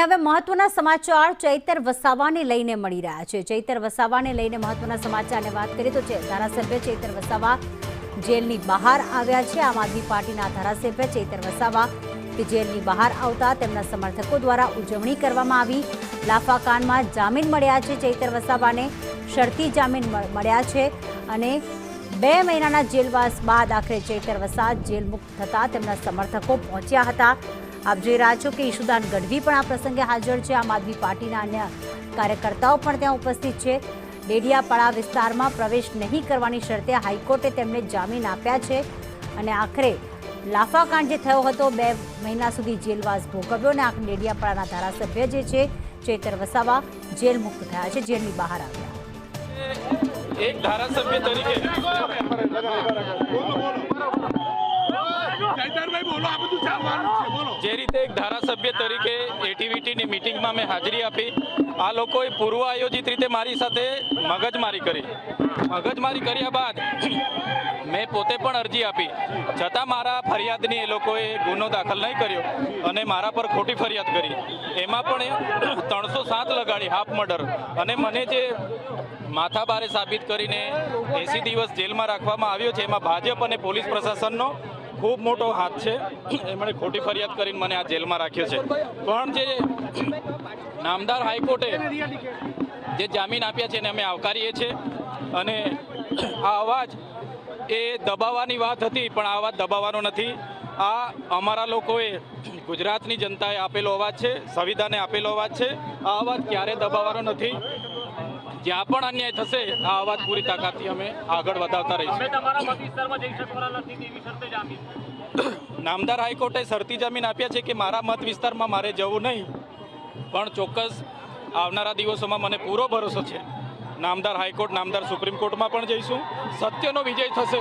અને હવે મહત્વના સમાચાર ચૈતર વસાવાને લઈને મળી રહ્યા છે। ચૈતર વસાવાને લઈને મહત્વના સમાચારની વાત કરીએ તો ધારાસભ્ય ચૈતર વસાવા જેલની બહાર આવ્યા છે। આમ આદમી પાર્ટીના ધારાસભ્ય ચૈતર વસાવા કે જેલની બહાર આવતા તેમના સમર્થકો દ્વારા ઉજવણી કરવામાં આવી। લાફાકાંડમાં જામીન મળ્યા છે। ચૈતર વસાવાને શરતી જામીન મળ્યા છે અને 2 મહિનાના જેલવાસ બાદ આખરે ચૈતર વસાવા જેલ મુક્ત થતા તેમના સમર્થકો પહોંચ્યા હતા। आप જોઈ રહ્યા છો કે ઈશુદાન ગઢવી પણ આ પ્રસંગે હાજર છે। આમ આદમી પાર્ટીના અન્ય કાર્યકર્તાઓ પણ ત્યાં ઉપસ્થિત છે। ડેડિયાપાડા વિસ્તારમાં પ્રવેશ નહીં કરવાની શરતે હાઈકોર્ટે તેમને જામીન આપ્યા છે અને આખરે લાફાકાંડ જે થયો હતો 2 મહિના સુધી જેલવાસ ભોગવ્યો અને આખરે ડેડિયાપાડાના ધારાસભ્ય જે છે ચૈતર વસાવા જેલ મુક્ત થયા છે, જેલની બહાર આવ્યા। एक धारासभ्य तरीके જે રીતે એક ધારાસભ્ય તરીકે એટીવીટીની મીટિંગમાં મેં હાજરી આપી। આ લોકોએ પૂર્વ આયોજિત રીતે મારી સાથે મગજમારી કર્યા બાદ મેં પોતે પણ અરજી આપી, છતાં મારા ફરિયાદની એ લોકોએ ગુનો દાખલ નહીં કર્યો અને મારા પર ખોટી ફરિયાદ કરી। એમાં પણ 307 લગાડી, હાફ મર્ડર, અને મને જે માથાભારે સાબિત કરીને 80 દિવસ જેલમાં રાખવામાં આવ્યો છે, એમાં ભાજપ અને પોલીસ પ્રશાસનનો ખૂબ મોટો હાથ છે। એમણે ખોટી ફરિયાદ કરીને મને આ જેલમાં રાખ્યો છે। પણ જે નામદાર હાઈકોર્ટે જે જામીન આપ્યા છે એને અમે આવકારીએ છીએ અને આ અવાજ એ દબાવવાની વાત હતી, પણ આ અવાજ દબાવવાનો નથી। આ અમારા લોકોએ, ગુજરાતની જનતાએ આપેલો અવાજ છે, સંવિધાને આપેલો અવાજ છે। આ અવાજ ક્યારે દબાવવાનો નથી। જ્યાં પણ અન્યાય થશે આ અવાજ પૂરી તાકાતથી અમે આગળ વધાવતા રહીશું। નામદાર હાઈકોર્ટે શરતી જામીન આપ્યા છે કે મારા મત વિસ્તારમાં મારે જવું નહીં, પણ ચોક્કસ આવનારા દિવસોમાં મને પૂરો ભરોસો છે નામદાર હાઈકોર્ટ, નામદાર સુપ્રીમ કોર્ટમાં પણ જઈશું। સત્યનો વિજય થશે।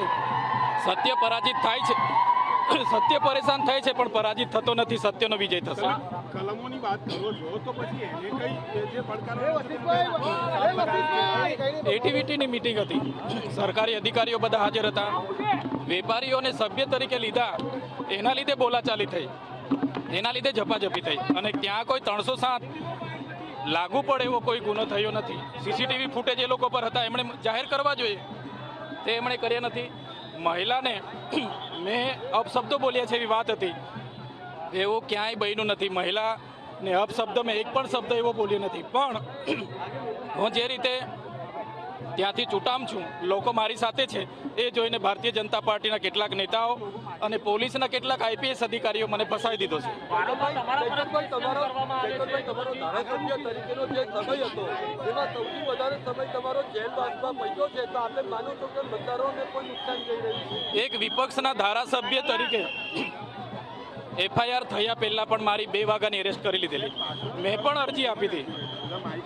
સત્ય પરાજિત થાય છે, સત્ય પરેશાન થાય છે, પણ પરાજિત થતો નથી। સત્યનો વિજય થશે। કલમોની વાત કરો છો તો પછી એને કઈ જે પડકારો એટીવીટીની મીટિંગ હતી, સરકારી અધિકારીઓ બધા હાજર હતા। વેપારીઓને સભ્ય તરીકે લીધા, એના લીધે બોલાચાલી થઈ, એના લીધે ઝપાઝપી થઈ અને ત્યાં કોઈ 307 લાગુ પડે એવો કોઈ ગુનો થયો નથી। સીસીટીવી ફૂટેજ એ લોકો પર હતા, એમણે જાહેર કરવા જોઈએ, તે એમણે કર્યા નથી। મહિલાને મેં અપશબ્દો બોલ્યા છે એવી વાત હતી, એવું ક્યાંય બન્યું નથી। મહિલાને અપશબ્દ મેં એક પણ શબ્દ એવો બોલ્યો નથી। પણ હું જે રીતે ત્યાંથી ચૂંટામ છું, લોકો મારી સાથે છે, એ જોઈને ભારતીય જનતા પાર્ટીના કેટલાક નેતાઓ અને પોલીસના કેટલાક આઈપીએસ અધિકારીઓ મને ફસાવી દીધો છે। એક વિપક્ષના ધારાસભ્ય તરીકે એફઆઈઆર થયા પહેલાં પણ મારી 2 વાગ્યાની એરેસ્ટ કરી લીધેલી। મેં પણ અરજી આપી હતી,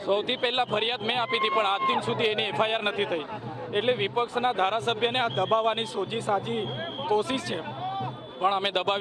સૌથી પહેલાં ફરિયાદ મેં આપી હતી, પણ આજ દિન સુધી એની એફઆઈઆર નથી થઈ। એટલે વિપક્ષના ધારાસભ્યને આ દબાવવાની સોજી સાજી કોશિશ છે, પણ અમે દબાવી